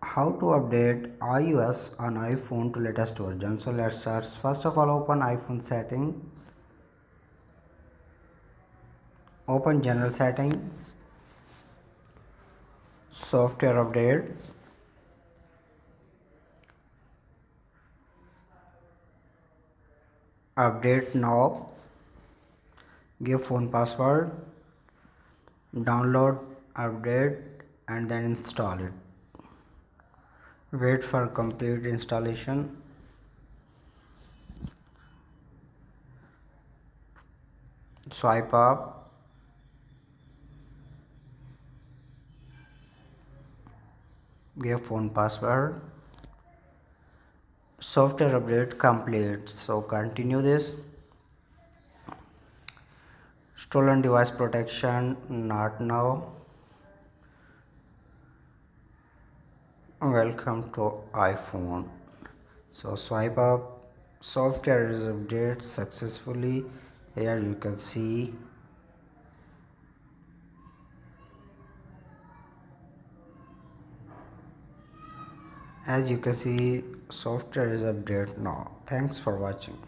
How to update iOS on iPhone to latest version. So let's start. First of all, open iPhone setting, open general setting, software update, update now, give phone password, download, update, and then install it. Wait for complete installation. Swipe up, give phone password. Software update complete. So continue this. Stolen device protection, not now. Welcome to iPhone. So swipe up. Software is updated successfully. Here you can see. As you can see, software is updated now. Thanks for watching.